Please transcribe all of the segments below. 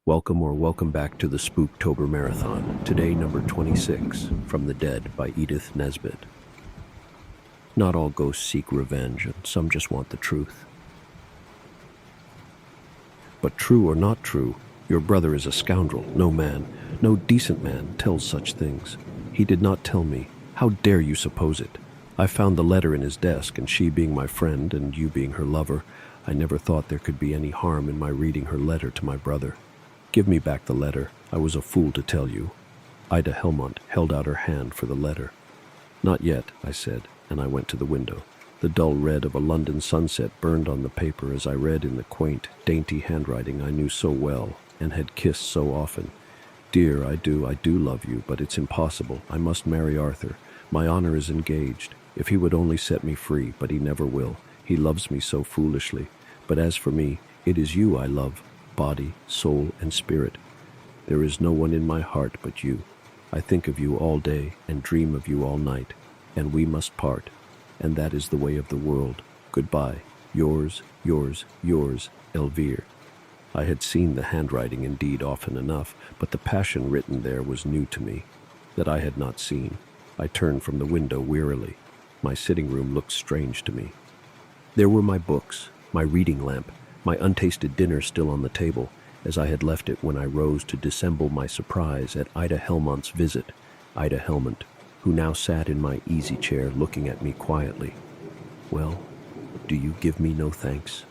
Welcome back to the Spooktober Marathon. Today, number 26, From the Dead by Edith Nesbit. Not all ghosts seek revenge, and some just want the truth. But true or not true, your brother is a scoundrel. No man, no decent man, tells such things. He did not tell me. How dare you suppose it? I found the letter in his desk, and she being my friend and you being her lover, I never thought there could be any harm in my reading her letter to my brother. Give me back the letter. I was a fool to tell you. Ida Helmont held out her hand for the letter. Not yet, I said, and I went to the window. The dull red of a London sunset burned on the paper as I read in the quaint, dainty handwriting I knew so well and had kissed so often. Dear, I do love you, but it's impossible. I must marry Arthur. My honor is engaged. If he would only set me free, but he never will. He loves me so foolishly. But as for me, it is you I love, body, soul, and spirit. There is no one in my heart but you. I think of you all day and dream of you all night, and we must part, and that is the way of the world. Goodbye. Yours, Elvire. I had seen the handwriting indeed often enough, but the passion written there was new to me, that I had not seen. I turned from the window wearily. My sitting room looked strange to me. There were my books, my reading lamp, my untasted dinner still on the table, as I had left it when I rose to dissemble my surprise at Ida Helmont's visit. Ida Helmont, who now sat in my easy chair looking at me quietly. Well, do you give me no thanks?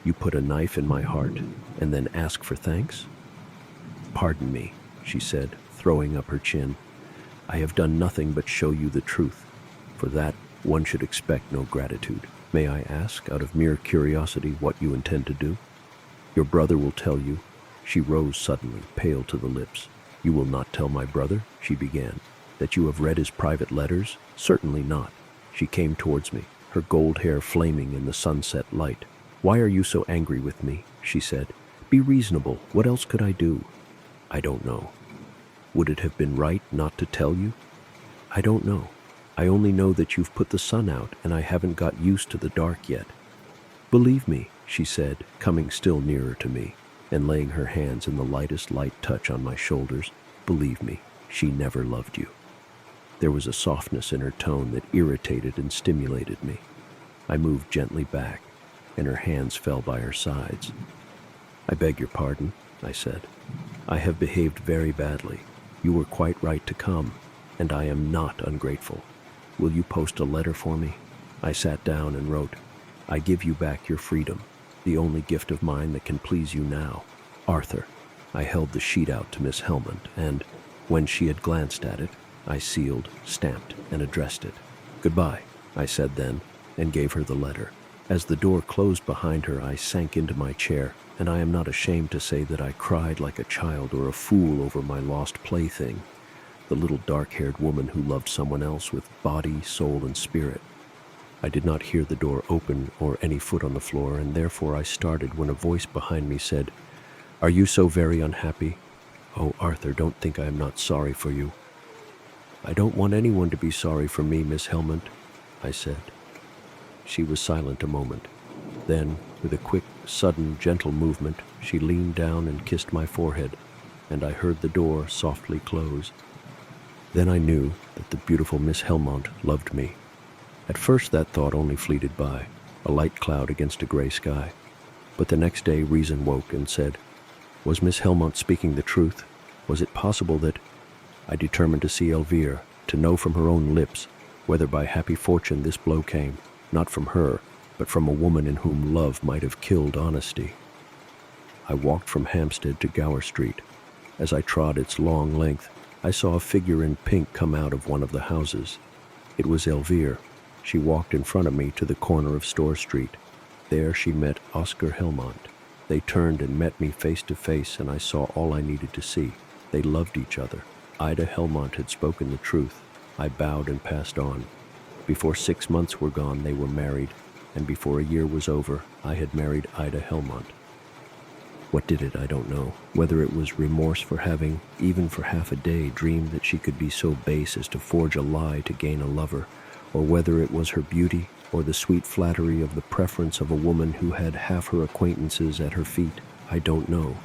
You put a knife in my heart and then ask for thanks? Pardon me, she said, throwing up her chin. I have done nothing but show you the truth. For that, one should expect no gratitude. May I ask, out of mere curiosity, what you intend to do? Your brother will tell you. She rose suddenly, pale to the lips. You will not tell my brother, she began, that you have read his private letters? Certainly not. She came towards me, her gold hair flaming in the sunset light. Why are you so angry with me? She said. Be reasonable. What else could I do? I don't know. Would it have been right not to tell you? I don't know. I only know that you've put the sun out and I haven't got used to the dark yet. Believe me, she said, coming still nearer to me and laying her hands in the lightest light touch on my shoulders. Believe me, she never loved you. There was a softness in her tone that irritated and stimulated me. I moved gently back, and her hands fell by her sides. I beg your pardon, I said. I have behaved very badly. You were quite right to come, and I am not ungrateful. Will you post a letter for me? I sat down and wrote, I give you back your freedom, the only gift of mine that can please you now. Arthur. I held the sheet out to Miss Helmont, and, when she had glanced at it, I sealed, stamped, and addressed it. Goodbye, I said then, and gave her the letter. As the door closed behind her, I sank into my chair, and I am not ashamed to say that I cried like a child or a fool over my lost plaything, the little dark-haired woman who loved someone else with body, soul, and spirit. I did not hear the door open or any foot on the floor, and therefore I started when a voice behind me said, Are you so very unhappy? Oh, Arthur, don't think I am not sorry for you. I don't want anyone to be sorry for me, Miss Helmont, I said. She was silent a moment. Then, with a quick, sudden, gentle movement, she leaned down and kissed my forehead, and I heard the door softly close. Then I knew that the beautiful Miss Helmont loved me. At first that thought only fleeted by, a light cloud against a gray sky. But the next day reason woke and said, was Miss Helmont speaking the truth? Was it possible that... I determined to see Elvire, to know from her own lips whether by happy fortune this blow came, not from her, but from a woman in whom love might have killed honesty. I walked from Hampstead to Gower Street. As I trod its long length, I saw a figure in pink come out of one of the houses. It was Elvire. She walked in front of me to the corner of Store Street. There she met Oscar Helmont. They turned and met me face to face, and I saw all I needed to see. They loved each other. Ida Helmont had spoken the truth. I bowed and passed on. Before 6 months were gone, they were married, and before a year was over, I had married Ida Helmont. What did it, I don't know. Whether it was remorse for having, even for half a day, dreamed that she could be so base as to forge a lie to gain a lover, or whether it was her beauty, or the sweet flattery of the preference of a woman who had half her acquaintances at her feet, I don't know.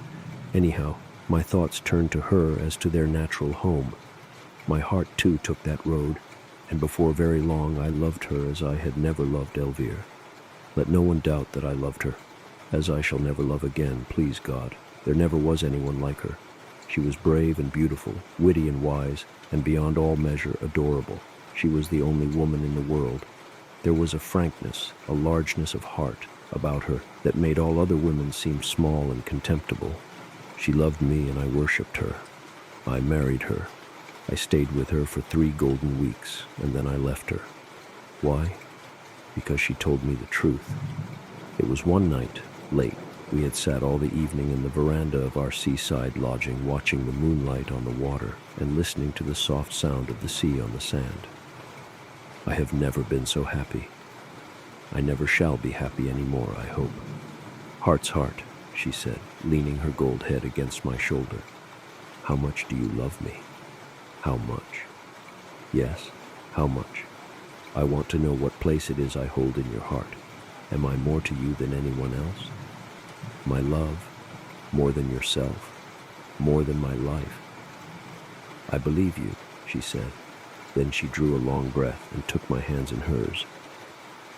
Anyhow, My thoughts turned to her as to their natural home. My heart, too, took that road, and before very long I loved her as I had never loved Elvire. Let no one doubt that I loved her, as I shall never love again, please God. There never was anyone like her. She was brave and beautiful, witty and wise, and beyond all measure adorable. She was the only woman in the world. There was a frankness, a largeness of heart about her that made all other women seem small and contemptible. She loved me and I worshipped her. I married her. I stayed with her for 3 golden weeks, and then I left her. Why? Because she told me the truth. It was one night, late. We had sat all the evening in the veranda of our seaside lodging, watching the moonlight on the water and listening to the soft sound of the sea on the sand. I have never been so happy. I never shall be happy any more, I hope. Heart's heart, she said, leaning her gold head against my shoulder. How much do you love me? How much? Yes, how much? I want to know what place it is I hold in your heart. Am I more to you than anyone else? My love, more than yourself, more than my life. I believe you, she said. Then she drew a long breath and took my hands in hers.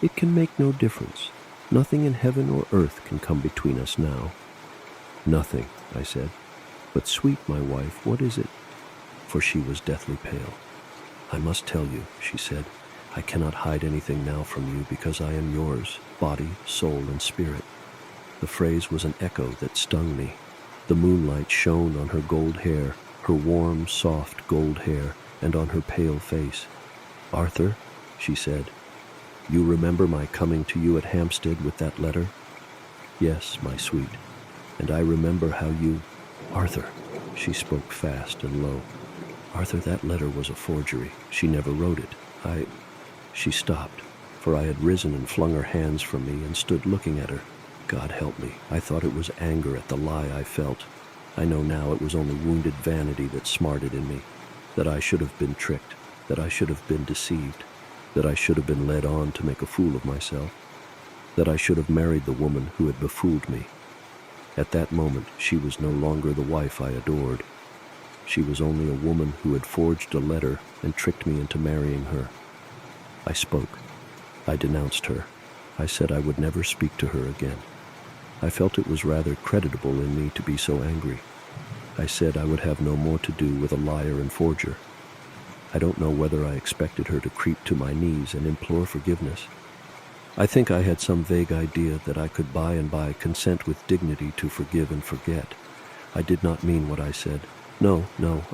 It can make no difference. Nothing in heaven or earth can come between us now. Nothing, I said. But sweet, my wife, what is it? For she was deathly pale. I must tell you, she said. I cannot hide anything now from you because I am yours, body, soul, and spirit. The phrase was an echo that stung me. The moonlight shone on her gold hair, her warm, soft gold hair, and on her pale face. Arthur, she said, you remember my coming to you at Hampstead with that letter? Yes, my sweet. And I remember how you... Arthur, she spoke fast and low. Arthur, that letter was a forgery. She never wrote it. She stopped, for I had risen and flung her hands from me and stood looking at her. God help me, I thought it was anger at the lie I felt. I know now it was only wounded vanity that smarted in me, that I should have been tricked, that I should have been deceived, that I should have been led on to make a fool of myself, that I should have married the woman who had befooled me. At that moment, she was no longer the wife I adored. She was only a woman who had forged a letter and tricked me into marrying her. I spoke. I denounced her. I said I would never speak to her again. I felt it was rather creditable in me to be so angry. I said I would have no more to do with a liar and forger. I don't know whether I expected her to creep to my knees and implore forgiveness. I think I had some vague idea that I could by and by consent with dignity to forgive and forget. I did not mean what I said. No,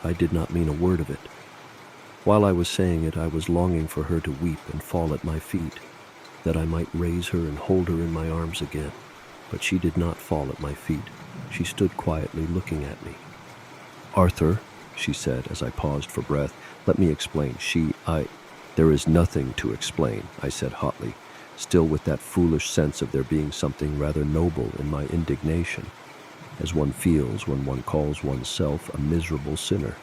I did not mean a word of it. While I was saying it, I was longing for her to weep and fall at my feet, that I might raise her and hold her in my arms again. But she did not fall at my feet. She stood quietly looking at me. Arthur, she said as I paused for breath, let me explain. There is nothing to explain, I said hotly, still with that foolish sense of there being something rather noble in my indignation, as one feels when one calls oneself a miserable sinner.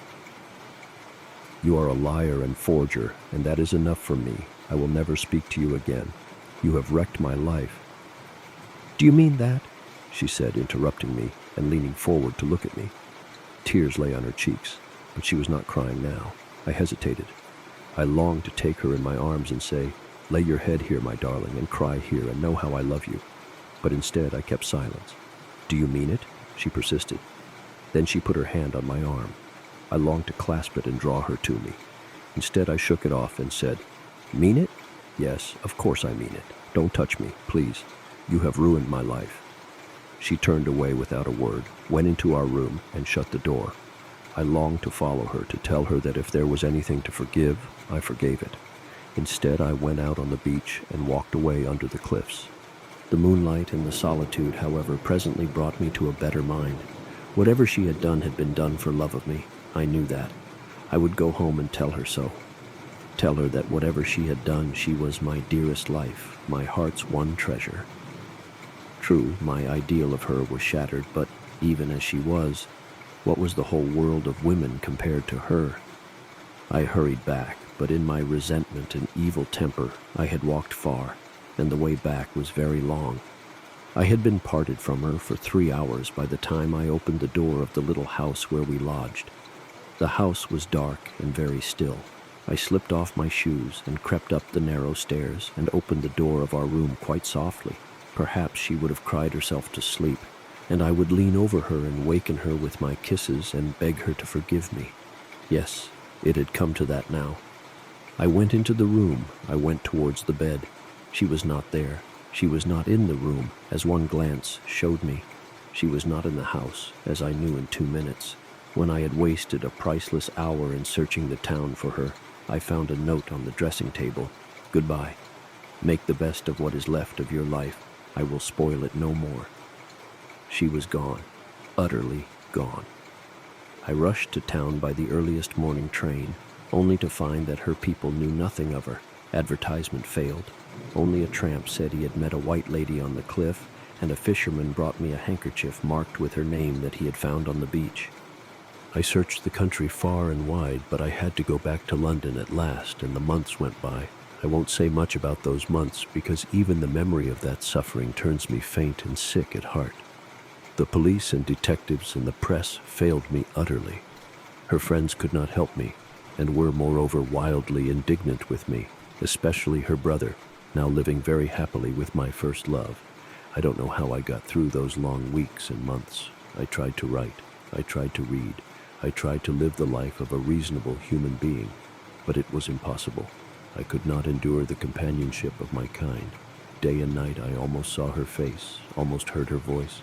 You are a liar and forger, and that is enough for me. I will never speak to you again. You have wrecked my life. Do you mean that? She said, interrupting me and leaning forward to look at me. Tears lay on her cheeks, but she was not crying now. I hesitated. I longed to take her in my arms and say, lay your head here, my darling, and cry here and know how I love you. But instead I kept silence. Do you mean it? She persisted. Then she put her hand on my arm. I longed to clasp it and draw her to me. Instead, I shook it off and said, mean it? Yes, of course I mean it. Don't touch me, please. You have ruined my life. She turned away without a word, went into our room, and shut the door. I longed to follow her, to tell her that if there was anything to forgive, I forgave it. Instead, I went out on the beach and walked away under the cliffs. The moonlight and the solitude, however, presently brought me to a better mind. Whatever she had done had been done for love of me. I knew that. I would go home and tell her so. Tell her that whatever she had done, she was my dearest life, my heart's one treasure. True, my ideal of her was shattered, but even as she was, what was the whole world of women compared to her? I hurried back, but in my resentment and evil temper, I had walked far, and the way back was very long. I had been parted from her for 3 hours by the time I opened the door of the little house where we lodged. The house was dark and very still. I slipped off my shoes and crept up the narrow stairs and opened the door of our room quite softly. Perhaps she would have cried herself to sleep, and I would lean over her and waken her with my kisses and beg her to forgive me. Yes, it had come to that now. I went into the room. I went towards the bed. She was not there. She was not in the room, as one glance showed me. She was not in the house, as I knew in 2 minutes. When I had wasted a priceless hour in searching the town for her, I found a note on the dressing table. Goodbye. Make the best of what is left of your life. I will spoil it no more. She was gone, utterly gone. I rushed to town by the earliest morning train, only to find that her people knew nothing of her. Advertisement failed. Only a tramp said he had met a white lady on the cliff, and a fisherman brought me a handkerchief marked with her name that he had found on the beach. I searched the country far and wide, but I had to go back to London at last, and the months went by. I won't say much about those months, because even the memory of that suffering turns me faint and sick at heart. The police and detectives and the press failed me utterly. Her friends could not help me, and were moreover wildly indignant with me, especially her brother, now living very happily with my first love. I don't know how I got through those long weeks and months. I tried to write. I tried to read. I tried to live the life of a reasonable human being, but it was impossible. I could not endure the companionship of my kind. Day and night I almost saw her face, almost heard her voice.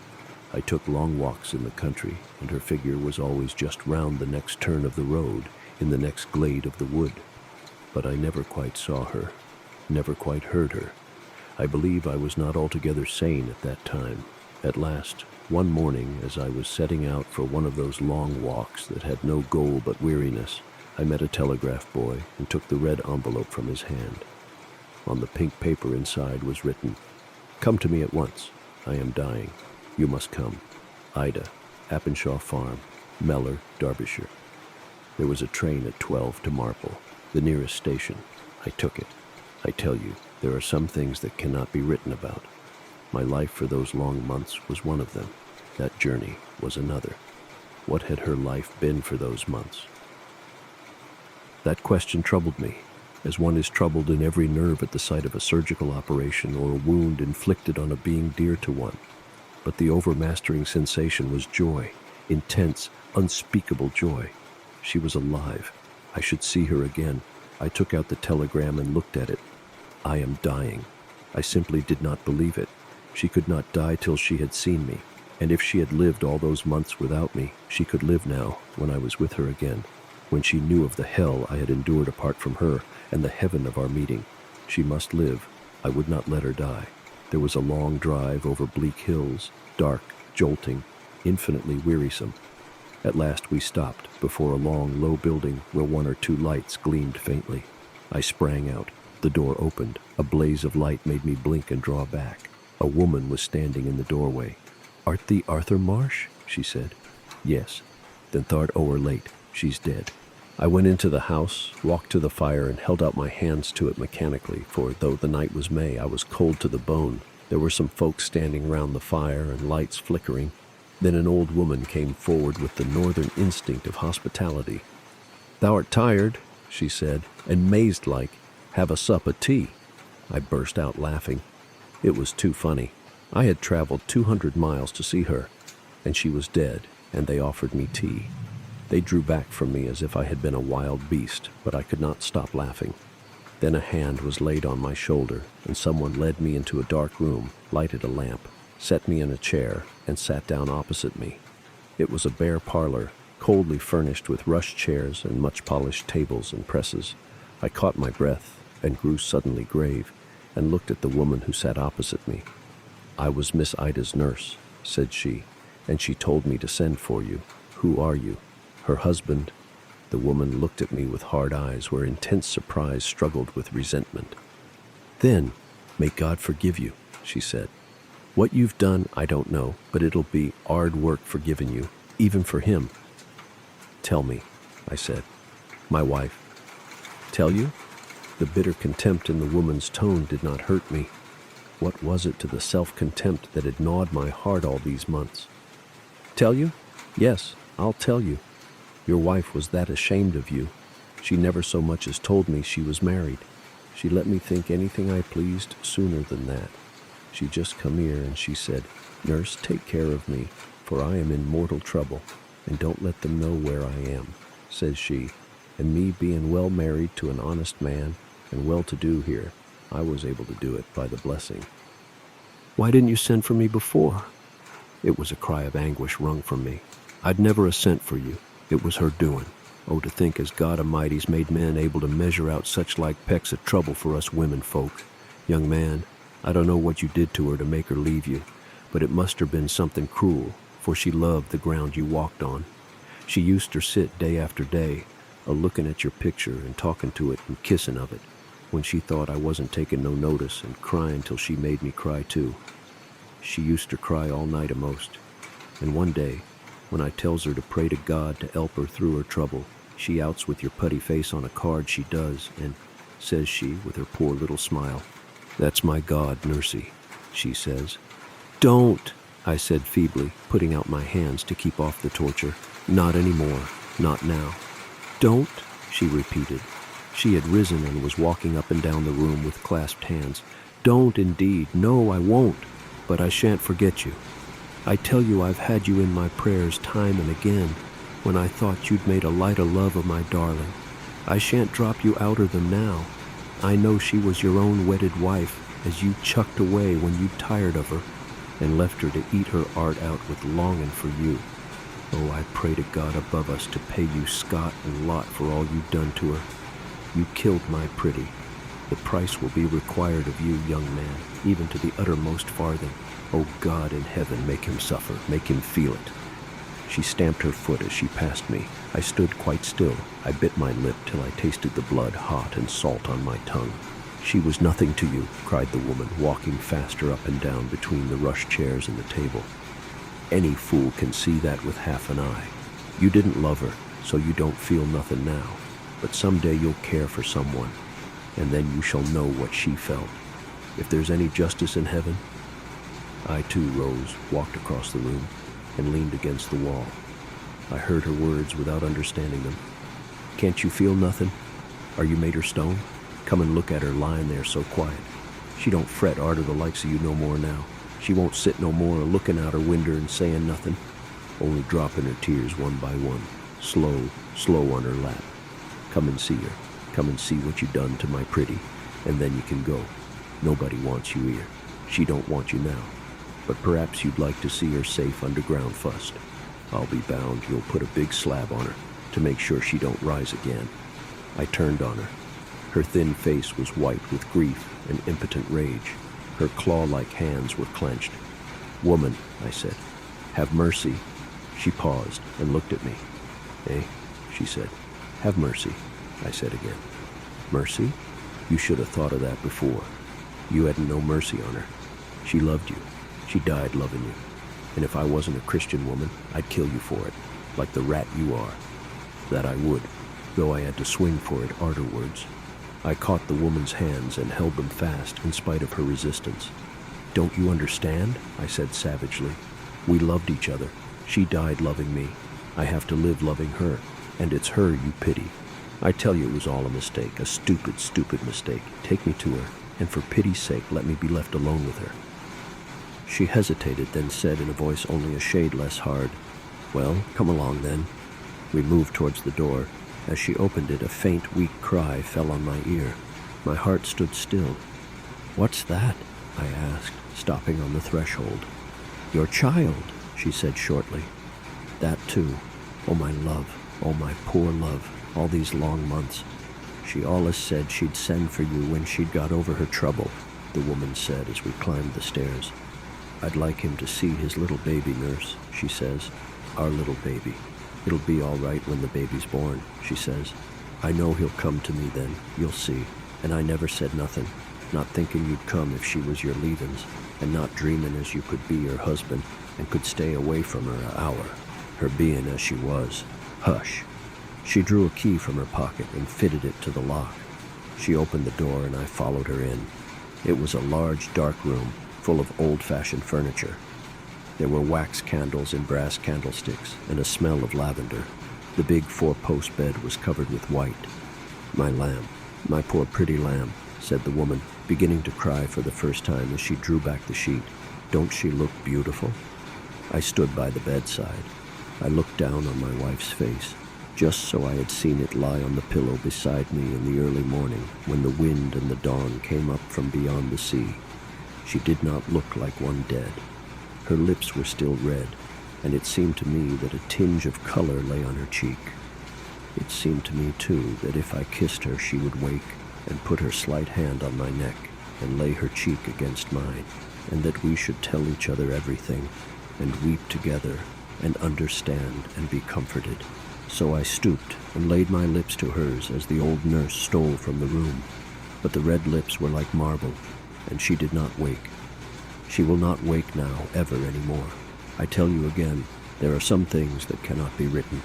I took long walks in the country, and her figure was always just round the next turn of the road, in the next glade of the wood. But I never quite saw her, never quite heard her. I believe I was not altogether sane at that time. At last, one morning, as I was setting out for one of those long walks that had no goal but weariness, I met a telegraph boy and took the red envelope from his hand. On the pink paper inside was written, "Come to me at once. I am dying. You must come. Ida, Appenshaw Farm, Mellor, Derbyshire." There was a train at 12 to Marple, the nearest station. I took it. I tell you, there are some things that cannot be written about. My life for those long months was one of them. That journey was another. What had her life been for those months? That question troubled me, as one is troubled in every nerve at the sight of a surgical operation or a wound inflicted on a being dear to one. But the overmastering sensation was joy, intense, unspeakable joy. She was alive. I should see her again. I took out the telegram and looked at it. I am dying. I simply did not believe it. She could not die till she had seen me, and if she had lived all those months without me, she could live now, when I was with her again, when she knew of the hell I had endured apart from her and the heaven of our meeting. She must live. I would not let her die. There was a long drive over bleak hills, dark, jolting, infinitely wearisome. At last we stopped before a long, low building where 1 or 2 lights gleamed faintly. I sprang out. The door opened. A blaze of light made me blink and draw back. A woman was standing in the doorway. "Art thee Arthur Marsh?" she said. "Yes." "Then thou'rt o'er late. She's dead." I went into the house, walked to the fire, and held out my hands to it mechanically, for though the night was May, I was cold to the bone. There were some folks standing round the fire and lights flickering. Then an old woman came forward with the northern instinct of hospitality. "Thou'rt tired," she said, "and mazed-like. Have a sup of tea." I burst out laughing. It was too funny. I had traveled 200 miles to see her, and she was dead, and they offered me tea. They drew back from me as if I had been a wild beast, but I could not stop laughing. Then a hand was laid on my shoulder, and someone led me into a dark room, lighted a lamp, set me in a chair, and sat down opposite me. It was a bare parlor, coldly furnished with rush chairs and much polished tables and presses. I caught my breath and grew suddenly grave, and looked at the woman who sat opposite me. "I was Miss Ida's nurse," said she, "and she told me to send for you. Who are you?" "Her husband." The woman looked at me with hard eyes where intense surprise struggled with resentment. "Then, may God forgive you," she said. "What you've done, I don't know, but it'll be 'ard work forgiving you, even for him." "Tell me," I said. "My wife." "Tell you?" The bitter contempt in the woman's tone did not hurt me. What was it to the self-contempt that had gnawed my heart all these months? Tell you? Yes, I'll tell you. Your wife was that ashamed of you. She never so much as told me she was married. She let me think anything I pleased sooner than that. She just come here and she said, "Nurse, take care of me, for I am in mortal trouble, and don't let them know where I am," says she. And me being well married to an honest man and well-to-do here, I was able to do it by the blessing. Why didn't you send for me before? It was a cry of anguish wrung from me. I'd never a sent for you. It was her doing. Oh, to think as God Almighty's made men able to measure out such like pecks of trouble for us women folk. Young man, I don't know what you did to her to make her leave you, but it must have been something cruel, for she loved the ground you walked on. She used to sit day after day, a-looking at your picture and talking to it and kissing of it, when she thought I wasn't taking no notice, and crying till she made me cry too. She used to cry all night a'most, and one day, when I tells her to pray to God to help her through her trouble, she outs with your putty face on a card she does, and says she, with her poor little smile, "That's my God, Nursey," she says. "Don't," I said feebly, putting out my hands to keep off the torture. "Not anymore, not now." "Don't," she repeated. She had risen and was walking up and down the room with clasped hands. "Don't indeed. No, I won't. But I shan't forget you. I tell you I've had you in my prayers time and again, when I thought you'd made a light o' love of my darling. I shan't drop you outer them now. I know she was your own wedded wife, as you chucked away when you tired of her, and left her to eat her heart out with longing for you. Oh, I pray to God above us to pay you scot and lot for all you've done to her. You killed my pretty. The price will be required of you, young man, even to the uttermost farthing. Oh God in heaven, make him suffer, make him feel it." She stamped her foot as she passed me. I stood quite still. I bit my lip till I tasted the blood hot and salt on my tongue. "She was nothing to you," cried the woman, walking faster up and down between the rush chairs and the table. "Any fool can see that with half an eye. You didn't love her, so you don't feel nothing now. But someday you'll care for someone, and then you shall know what she felt. If there's any justice in heaven." I too rose, walked across the room, and leaned against the wall. I heard her words without understanding them. "Can't you feel nothing? Are you made her stone? Come and look at her lying there so quiet. She don't fret arter the likes of you no more now. She won't sit no more a-looking out her winder and saying nothing, only dropping her tears one by one, slow, slow on her lap. Come and see her. Come and see what you done to my pretty, and then you can go. Nobody wants you here. She don't want you now. But perhaps you'd like to see her safe underground fust. I'll be bound you'll put a big slab on her to make sure she don't rise again." I turned on her. Her thin face was white with grief and impotent rage. Her claw-like hands were clenched. "Woman," I said, "have mercy." She paused and looked at me. "Eh?" she said. "Have mercy," I said again. "Mercy? You should have thought of that before. You hadn't no mercy on her. She loved you. She died loving you. And if I wasn't a Christian woman, I'd kill you for it, like the rat you are. That I would, though I had to swing for it arterwards." I caught the woman's hands and held them fast in spite of her resistance. "Don't you understand?" I said savagely. "We loved each other. She died loving me. I have to live loving her, and it's her you pity. I tell you it was all a mistake, a stupid, stupid mistake. Take me to her, and for pity's sake let me be left alone with her." She hesitated, then said in a voice only a shade less hard, "Well, come along then." We moved towards the door. As she opened it, a faint, weak cry fell on my ear. My heart stood still. "What's that?" I asked, stopping on the threshold. "Your child," she said shortly. "That too. Oh, my love, oh, my poor love, all these long months. She allus said she'd send for you when she'd got over her trouble," the woman said as we climbed the stairs. "I'd like him to see his little baby, nurse," she says. "Our little baby. It'll be all right when the baby's born," she says. "I know he'll come to me then, you'll see. And I never said nothing, not thinking you'd come if she was your leavings, and not dreaming as you could be her husband and could stay away from her a hour, her being as she was. Hush." She drew a key from her pocket and fitted it to the lock. She opened the door and I followed her in. It was a large, dark room full of old-fashioned furniture. There were wax candles in brass candlesticks and a smell of lavender. The big four-post bed was covered with white. "My lamb, my poor pretty lamb," said the woman, beginning to cry for the first time as she drew back the sheet. "Don't she look beautiful?" I stood by the bedside. I looked down on my wife's face, just so I had seen it lie on the pillow beside me in the early morning when the wind and the dawn came up from beyond the sea. She did not look like one dead. Her lips were still red, and it seemed to me that a tinge of color lay on her cheek. It seemed to me, too, that if I kissed her, she would wake and put her slight hand on my neck and lay her cheek against mine, and that we should tell each other everything and weep together and understand and be comforted. So I stooped and laid my lips to hers as the old nurse stole from the room. But the red lips were like marble, and she did not wake. She will not wake now, ever anymore. I tell you again, there are some things that cannot be written.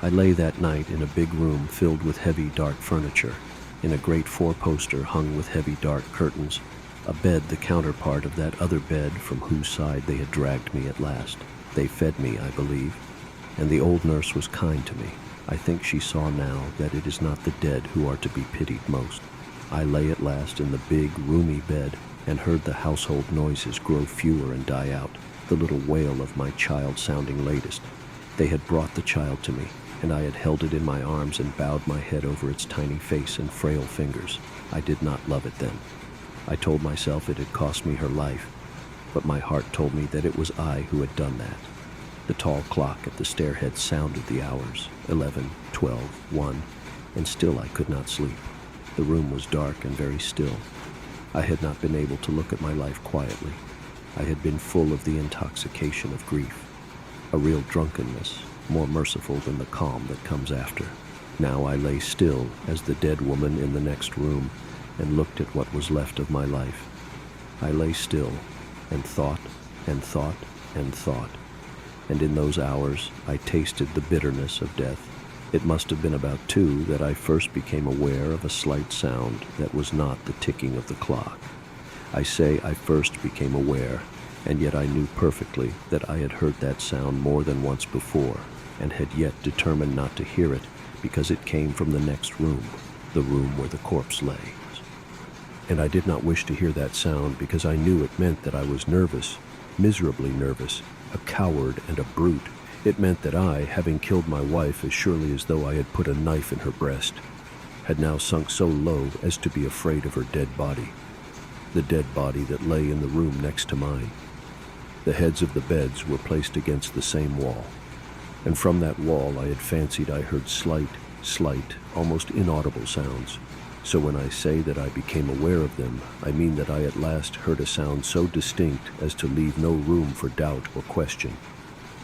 I lay that night in a big room filled with heavy, dark furniture, in a great four-poster hung with heavy, dark curtains, a bed the counterpart of that other bed from whose side they had dragged me at last. They fed me, I believe, and the old nurse was kind to me. I think she saw now that it is not the dead who are to be pitied most. I lay at last in the big, roomy bed and heard the household noises grow fewer and die out, the little wail of my child sounding latest. They had brought the child to me, and I had held it in my arms and bowed my head over its tiny face and frail fingers. I did not love it then. I told myself it had cost me her life, but my heart told me that it was I who had done that. The tall clock at the stairhead sounded the hours, 11, 12, 1, and still I could not sleep. The room was dark and very still. I had not been able to look at my life quietly. I had been full of the intoxication of grief, a real drunkenness, more merciful than the calm that comes after. Now I lay still as the dead woman in the next room and looked at what was left of my life. I lay still and thought and thought and thought, and in those hours I tasted the bitterness of death. It must have been about 2 that I first became aware of a slight sound that was not the ticking of the clock. I say I first became aware, and yet I knew perfectly that I had heard that sound more than once before, and had yet determined not to hear it because it came from the next room, the room where the corpse lay. And I did not wish to hear that sound because I knew it meant that I was nervous, miserably nervous, a coward and a brute. It meant that I, having killed my wife as surely as though I had put a knife in her breast, had now sunk so low as to be afraid of her dead body, the dead body that lay in the room next to mine. The heads of the beds were placed against the same wall, and from that wall I had fancied I heard slight, almost inaudible sounds. So when I say that I became aware of them, I mean that I at last heard a sound so distinct as to leave no room for doubt or question.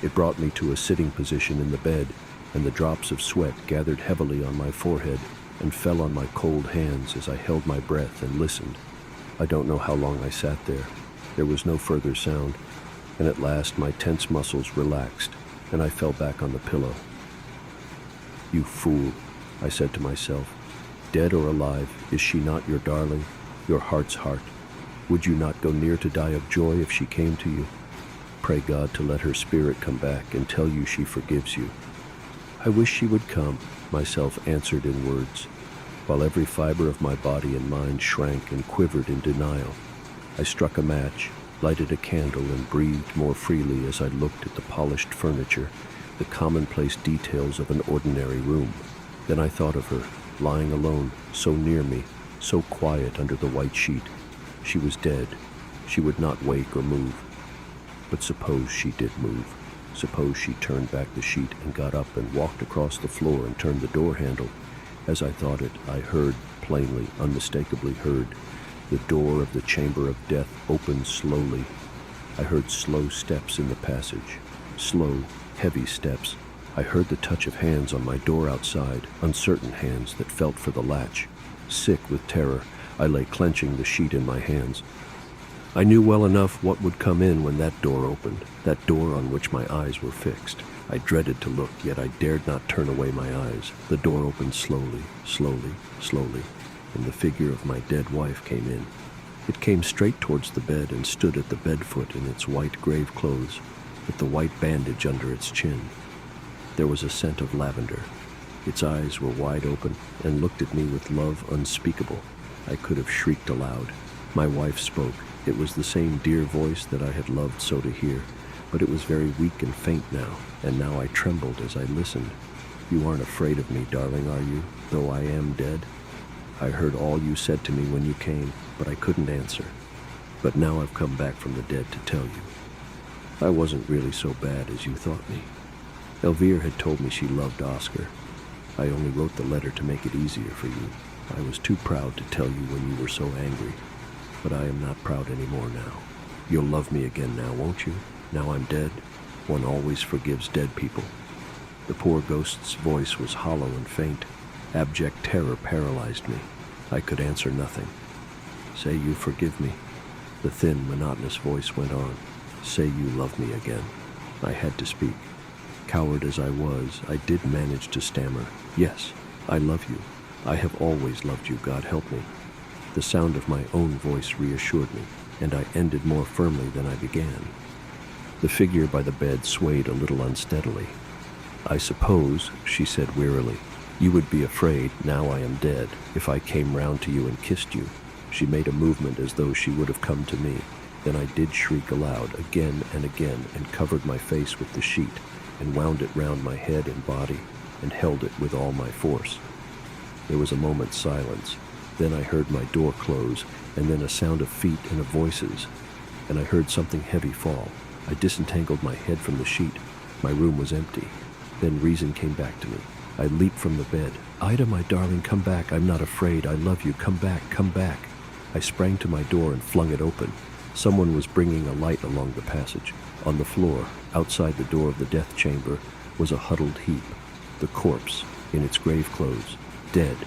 It brought me to a sitting position in the bed, and the drops of sweat gathered heavily on my forehead and fell on my cold hands as I held my breath and listened. I don't know how long I sat there. There was no further sound, and at last my tense muscles relaxed, and I fell back on the pillow. "You fool," I said to myself. "Dead or alive, is she not your darling, your heart's heart? Would you not go near to die of joy if she came to you? Pray God to let her spirit come back and tell you she forgives you." "I wish she would come," myself answered in words, while every fiber of my body and mind shrank and quivered in denial. I struck a match, lighted a candle, and breathed more freely as I looked at the polished furniture, the commonplace details of an ordinary room. Then I thought of her, lying alone, so near me, so quiet under the white sheet. She was dead. She would not wake or move. But suppose she did move. Suppose she turned back the sheet and got up and walked across the floor and turned the door handle. As I thought it, I heard, plainly, unmistakably heard, the door of the chamber of death open slowly. I heard slow steps in the passage, slow, heavy steps. I heard the touch of hands on my door outside, uncertain hands that felt for the latch. Sick with terror, I lay clenching the sheet in my hands. I knew well enough what would come in when that door opened, that door on which my eyes were fixed. I dreaded to look, yet I dared not turn away my eyes. The door opened slowly, and the figure of my dead wife came in. It came straight towards the bed and stood at the bedfoot in its white grave clothes, with the white bandage under its chin. There was a scent of lavender. Its eyes were wide open and looked at me with love unspeakable. I could have shrieked aloud. My wife spoke. It was the same dear voice that I had loved so to hear, but it was very weak and faint now, and now I trembled as I listened. "You aren't afraid of me, darling, are you, though I am dead? I heard all you said to me when you came, but I couldn't answer. But now I've come back from the dead to tell you. I wasn't really so bad as you thought me. Elvire had told me she loved Oscar. I only wrote the letter to make it easier for you. I was too proud to tell you when you were so angry, but I am not proud anymore now. You'll love me again now, won't you? Now I'm dead. One always forgives dead people." The poor ghost's voice was hollow and faint. Abject terror paralyzed me. I could answer nothing. "Say you forgive me." The thin, monotonous voice went on. "Say you love me again." I had to speak. Coward as I was, I did manage to stammer. "Yes, I love you. I have always loved you, God help me." The sound of my own voice reassured me, and I ended more firmly than I began. The figure by the bed swayed a little unsteadily. "I suppose," she said wearily, "you would be afraid, now I am dead, if I came round to you and kissed you." She made a movement as though she would have come to me. Then I did shriek aloud again and again, and covered my face with the sheet, and wound it round my head and body, and held it with all my force. There was a moment's silence. Then I heard my door close, and then a sound of feet and of voices, and I heard something heavy fall. I disentangled my head from the sheet. My room was empty. Then reason came back to me. I leaped from the bed. "Ida, my darling, come back. I'm not afraid. I love you. Come back, come back." I sprang to my door and flung it open. Someone was bringing a light along the passage. On the floor, outside the door of the death chamber, was a huddled heap. The corpse, in its grave clothes, dead.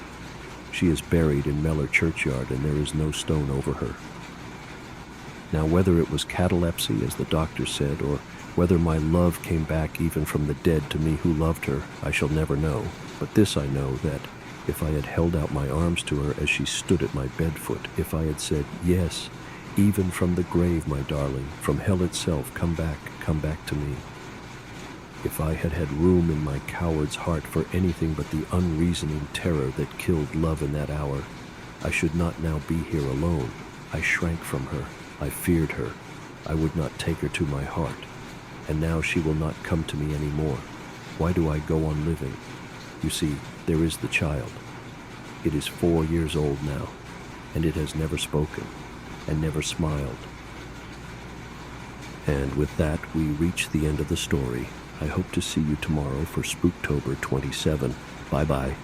She is buried in Mellor churchyard, and there is no stone over her. Now, whether it was catalepsy, as the doctor said, or whether my love came back even from the dead to me who loved her, I shall never know. But this I know, that if I had held out my arms to her as she stood at my bedfoot, if I had said, "Yes, even from the grave, my darling, from hell itself, come back to me," if I had had room in my coward's heart for anything but the unreasoning terror that killed love in that hour, I should not now be here alone. I shrank from her. I feared her. I would not take her to my heart. And now she will not come to me any more. Why do I go on living? You see, there is the child. It is 4 years old now, and it has never spoken and never smiled. And with that, we reach the end of the story. I hope to see you tomorrow for Spooktober 27. Bye-bye.